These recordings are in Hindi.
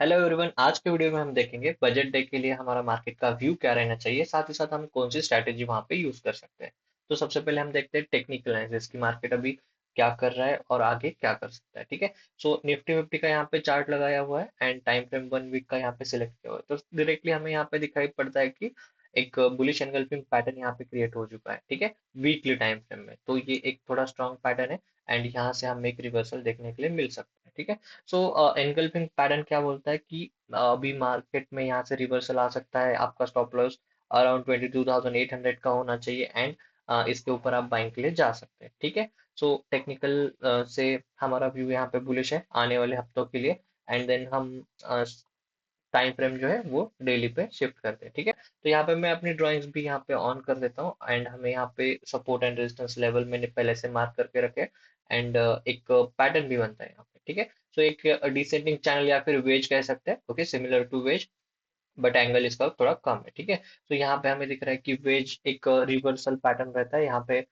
हेलो एवरीवन, आज के वीडियो में हम देखेंगे बजट डे के लिए हमारा मार्केट का व्यू क्या रहना चाहिए, साथ ही साथ हम कौन सी स्ट्रैटेजी वहां पे यूज कर सकते हैं। तो सबसे पहले हम देखते हैं टेक्निकल एनालिसिस की मार्केट अभी क्या कर रहा है और आगे क्या कर सकता है। ठीक है। सो निफ्टी फिफ्टी का यहाँ पे चार्ट लगाया हुआ है एंड टाइम फ्रेम 1 वीक का यहाँ पे सिलेक्ट किया हुआ है, तो डायरेक्टली हमें यहाँ पे दिखाई पड़ता है कि एक बुलिश एनगल्फिंग पैटर्न यहाँ पे क्रिएट हो चुका है। ठीक है। वीकली टाइम फ्रेम में तो ये एक थोड़ा स्ट्रॉन्ग पैटर्न है एंड यहाँ से हमें एक रिवर्सल देखने के लिए मिल सकता है। ठीक है। सो एनगल्फिंग पैटर्न क्या बोलता है कि अभी मार्केट में यहाँ से रिवर्सल आ सकता है, आपका स्टॉप लॉस अराउंड 22,800 का होना चाहिए एंड इसके ऊपर आप बाइंग के लिए जा सकते हैं। ठीक है। सो टेक्निकल से हमारा व्यू यहाँ पे बुलिश है आने वाले हफ्तों के लिए एंड देन हम टाइम फ्रेम जो है वो डेली पे शिफ्ट करते हैं। ठीक है। तो यहाँ पे मैं अपनी ड्राइंग्स भी यहाँ पे ऑन कर देता हूँ एंड हमें यहाँ पे सपोर्ट एंड रेजिस्टेंस लेवल मैंने पहले से मार्क करके रखे एंड एक पैटर्न भी बनता है यहाँ पे। ठीक है। सो एक डिसेंडिंग चैनल या फिर वेज कह सकते हैं, okay, similar to wedge, but angle इसका थोड़ा कम है। ठीक है। तो यहाँ पे हमें दिख रहा है कि वेज एक रिवर्सल पैटर्न रहता है यहाँ पे,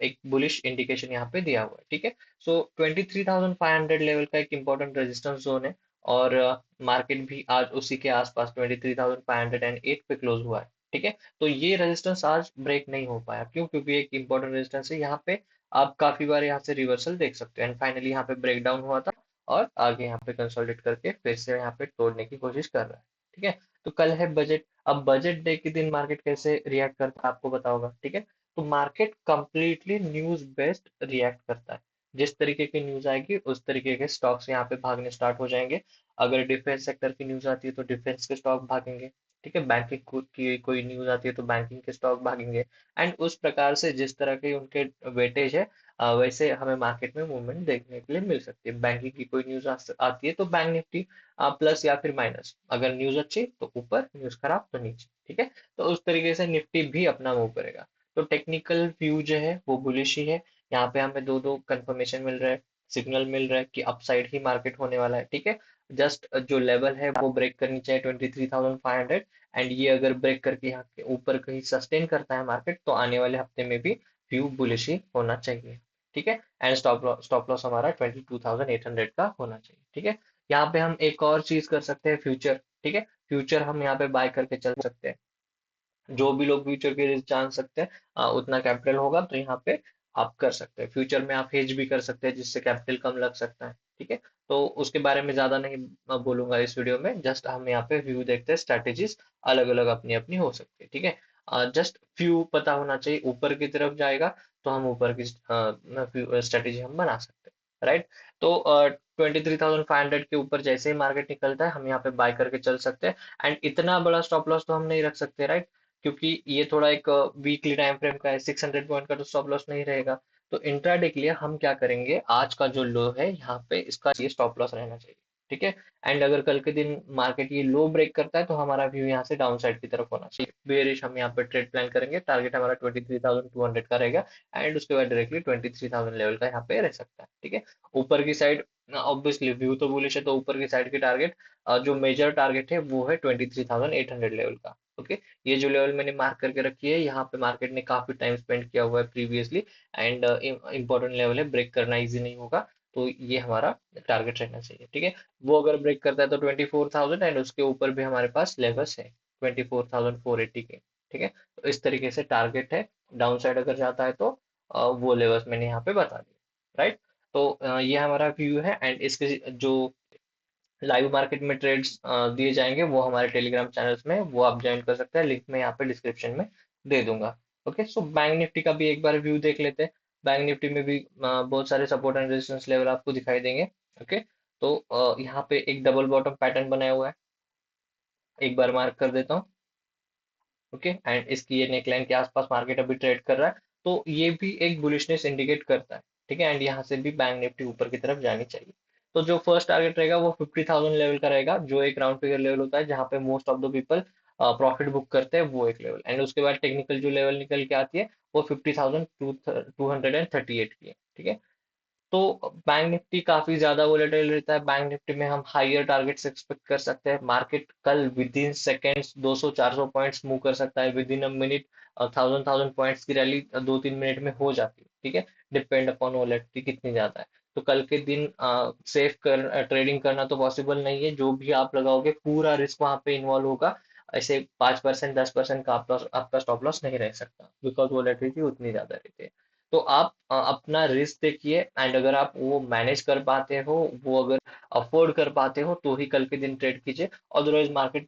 एक बुलिश इंडिकेशन यहाँ पे दिया हुआ है। ठीक है। सो 23,500 लेवल का एक इंपॉर्टेंट रेजिस्टेंस जोन है और मार्केट भी आज उसी के आसपास 23,508 पे क्लोज हुआ है। ठीक है। तो ये रेजिस्टेंस आज ब्रेक नहीं हो पाया, क्यों? क्योंकि एक इंपॉर्टेंट रेजिस्टेंस है यहाँ पे, आप काफी बार यहाँ से रिवर्सल देख सकते हैं एंड फाइनली यहाँ पे ब्रेक डाउन हुआ था और आगे यहाँ पे कंसोलिडेट करके फिर से यहाँ पे तोड़ने की कोशिश कर रहा है। ठीक है। तो कल है बजट। अब बजट डे के दिन मार्केट कैसे रिएक्ट करता है आपको पता होगा। ठीक है। तो market completely news based react करता है। जिस तरीके की न्यूज आएगी उस तरीके के स्टॉक्स यहाँ पे भागने स्टार्ट हो जाएंगे। अगर डिफेंस सेक्टर की न्यूज आती है तो डिफेंस के स्टॉक भागेंगे। ठीक है। बैंकिंग की कोई न्यूज आती है तो बैंकिंग के स्टॉक भागेंगे एंड उस प्रकार से जिस तरह के उनके वेटेज है, वैसे हमें मार्केट में मूवमेंट देखने के लिए मिल सकती है। बैंकिंग की कोई न्यूज आती है तो बैंक निफ्टी प्लस या फिर माइनस, अगर न्यूज अच्छी तो ऊपर, न्यूज खराब तो नीचे। ठीक है। तो उस तरीके से निफ्टी भी अपना मूव करेगा। तो टेक्निकल व्यू जो है वो बुलिश ही है। यहाँ पे हमें दो दो कंफर्मेशन मिल रहा है, सिग्नल मिल रहा है कि अपसाइड ही मार्केट होने वाला है। ठीक है। जस्ट जो लेवल है वो ब्रेक करनी चाहिए 23,500 एंड ये अगर ब्रेक करके यहाँ के ऊपर कहीं सस्टेन करता है मार्केट तो आने वाले हफ्ते में भी व्यू बुलिश ही होना चाहिए। ठीक है। एंड स्टॉप लॉस हमारा 22,800 का होना चाहिए। ठीक है। यहाँ पे हम एक और चीज कर सकते हैं, फ्यूचर। ठीक है। फ्यूचर हम यहाँ पे बाय करके चल सकते हैं। जो भी लोग फ्यूचर के रिस्क जान सकते हैं, उतना कैपिटल होगा तो यहाँ पे आप कर सकते हैं। फ्यूचर में आप हेज भी कर सकते हैं जिससे कैपिटल कम लग सकता है। ठीक है। तो उसके बारे में ज्यादा नहीं बोलूंगा इस वीडियो में, जस्ट हम यहाँ पे व्यू देखते हैं। स्ट्रैटेजीज अलग अलग अपनी अपनी हो सकती है। ठीक है। जस्ट व्यू पता होना चाहिए, ऊपर की तरफ जाएगा तो हम ऊपर की स्ट्रैटेजी हम बना सकते हैं, राइट। तो 23,500 के ऊपर जैसे ही मार्केट निकलता है हम यहाँ पे बाय करके चल सकते हैं एंड इतना बड़ा स्टॉप लॉस तो हम नहीं रख सकते, राइट, क्योंकि ये थोड़ा एक वीकली टाइम फ्रेम का है। 600 पॉइंट का तो स्टॉप लॉस नहीं रहेगा। तो इंट्राडे के लिए हम क्या करेंगे, आज का जो लो है यहाँ पे इसका ये स्टॉप लॉस रहना चाहिए। ठीक है। एंड अगर कल के दिन मार्केट ये लो ब्रेक करता है तो हमारा व्यू यहाँ से डाउन साइड की तरफ होना चाहिए। बेरिश हम यहाँ पे ट्रेड प्लान करेंगे, टारगेट हमारा 23,200 का रहेगा एंड उसके बाद डायरेक्टली 23,000 लेवल का यहाँ पे रह सकता है। ठीक है। ऊपर की साइड ऑब्वियसली व्यू तो बुलिश है तो ऊपर की साइड की टारगेट, जो मेजर टारगेट है वो है 23,800 लेवल का। ओके। ये जो लेवल मैंने मार्क करके रखी है, यहाँ पे मार्केट ने काफी टाइम स्पेंड किया हुआ है प्रीवियसली एंड इंपॉर्टेंट लेवल है, ब्रेक करना इजी नहीं होगा। तो ये हमारा टारगेट रहना चाहिए। ठीक है। वो अगर ब्रेक करता है तो 24,000 एंड उसके ऊपर भी हमारे पास लेवल्स है 24,480 के। ठीक है। तो इस तरीके से टारगेट है। डाउन साइड अगर जाता है तो वो लेवल्स मैंने यहाँ पे बता दिए, राइट। तो ये हमारा व्यू है एंड इसके जो लाइव मार्केट में ट्रेड्स दिए जाएंगे वो हमारे टेलीग्राम चैनल्स में, वो आप ज्वाइन कर सकते हैं, लिंक मैं यहाँ पे डिस्क्रिप्शन में दे दूंगा। ओके। सो बैंक निफ्टी का भी एक बार व्यू देख लेते हैं। बैंक निफ्टी में भी बहुत सारे सपोर्ट एंड रेजिस्टेंस लेवल आपको दिखाई देंगे। ओके। तो यहाँ पे एक डबल बॉटम पैटर्न बनाया हुआ है, एक बार मार्क कर देता हूँ। ओके। एंड इसकी ये नेकलाइन के आसपास मार्केट अभी ट्रेड कर रहा है, तो ये भी एक बुलिशनेस इंडिकेट करता है। ठीक है। एंड यहाँ से भी बैंक निफ्टी ऊपर की तरफ जानी चाहिए। तो जो फर्स्ट टारगेट रहेगा वो 50,000 लेवल का रहेगा, जो एक राउंड फिगर लेवल होता है जहाँ पे most of the people profit book करते हैं, वो एक लेवल। एंड उसके बाद टेक्निकल जो लेवल निकल के आती है वो 50,238 की है। ठीक है। तो बैंक निफ्टी काफी ज्यादा वोलेटाइल रहता है। बैंक निफ्टी में हम हायर टारगेट्स एक्सपेक्ट कर सकते हैं। मार्केट कल with in seconds 200-400 points move कर सकता है, with in a minute 1000 points की रैली 2-3 मिनट में हो जाती है। ठीक है। डिपेंड अपॉन वोलेटिलिटी कितनी ज्यादा है। तो कल के दिन सेफ कर ट्रेडिंग करना तो पॉसिबल नहीं है। जो भी आप लगाओगे पूरा रिस्क वहां पे इन्वॉल्व होगा। ऐसे 5% 10% का आपका स्टॉप लॉस नहीं रह सकता, बिकॉज वोलेटिलिटी उतनी ज्यादा रहती है। तो आप अपना रिस्क देखिए, एंड अगर आप वो मैनेज कर पाते हो, वो अगर अफोर्ड कर पाते हो, तो ही कल के दिन ट्रेड कीजिए। अदरवाइज मार्केट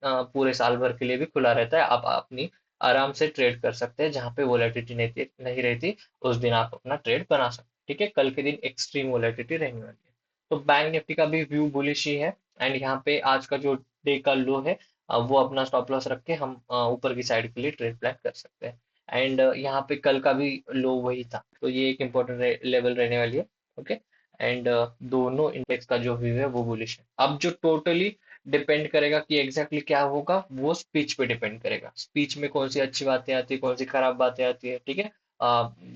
पूरे साल भर के लिए भी खुला रहता है, आप अपनी आराम से ट्रेड कर सकते हैं। जहां पे वोलेटिलिटी नहीं रहती, उस दिन आप अपना ट्रेड बना सकते हैं। ठीक है, कल के दिन एक्सट्रीम वोलेटिलिटी रहने वाली है। तो बैंक निफ्टी का भी व्यू बुलिश ही है। एंड यहाँ पे आज का जो डे का लो है, वो अपना स्टॉप लॉस रख के हम ऊपर की साइड के लिए ट्रेड प्लान कर सकते हैं। एंड यहाँ पे कल का भी लो वही था, तो ये एक इम्पोर्टेंट लेवल रहने वाली है। ओके। एंड दोनों इंडेक्स का जो व्यू है वो बुलिश है। अब जो टोटली डिपेंड करेगा कि एग्जैक्टली क्या होगा, वो स्पीच पे डिपेंड करेगा। स्पीच में कौन सी अच्छी बातें आती है, कौन सी खराब बातें आती है। ठीक है।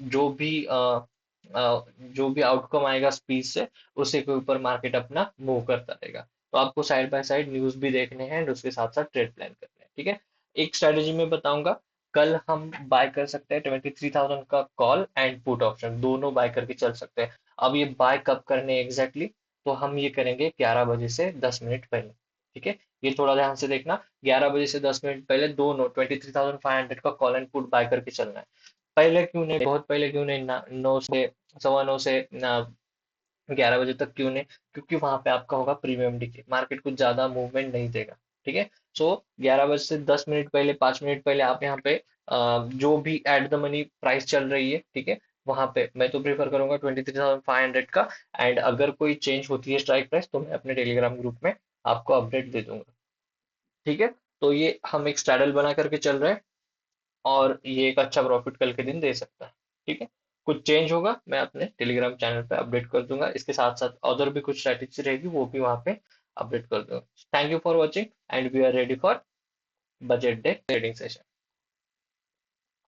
जो भी जो भी आउटकम आएगा स्पीच से, उसी के ऊपर मार्केट अपना मूव करता रहेगा। तो आपको साइड बाय साइड न्यूज भी देखने हैं, एंड उसके साथ साथ ट्रेड प्लान करने हैं। ठीक है। एक स्ट्रेटेजी में बताऊंगा, कल हम बाय कर सकते हैं 23,000 का कॉल एंड पुट ऑप्शन, दोनों बाय करके चल सकते हैं। अब ये बाय कब करने एग्जैक्टली तो हम ये करेंगे 11 बजे से 10 मिनट पहले। ठीक है। ये थोड़ा ध्यान से देखना, 11 बजे से 10 मिनट पहले दोनों 23,500 का कॉल एंड पुट बाय करके चलना है। पहले क्यों नहीं, बहुत पहले क्यों नहीं, 9 से 9:15 से 11 बजे तक क्यों नहीं? क्योंकि वहां पे आपका होगा प्रीमियम डिके, मार्केट कुछ ज्यादा मूवमेंट नहीं देगा। ठीक है। सो 11 बजे से 10 मिनट पहले, 5 मिनट पहले आप यहाँ पे जो भी एट द मनी प्राइस चल रही है, ठीक है, वहां पे मैं तो प्रेफर करूंगा 23,500 का। एंड अगर कोई चेंज होती है स्ट्राइक प्राइस, तो मैं अपने टेलीग्राम ग्रुप में आपको अपडेट दे दूंगा। ठीक है। तो ये हम एक स्ट्रैडल बना करके चल रहे हैं, और ये एक अच्छा प्रॉफिट कल के दिन दे सकता है। ठीक है। कुछ चेंज होगा मैं अपने टेलीग्राम चैनल पे अपडेट कर दूंगा, इसके साथ साथ अदर भी कुछ स्ट्रैटेजी रहेगी वो भी वहां पे अपडेट कर दूंगा। Thank you for watching, and we are ready for budget day trading session.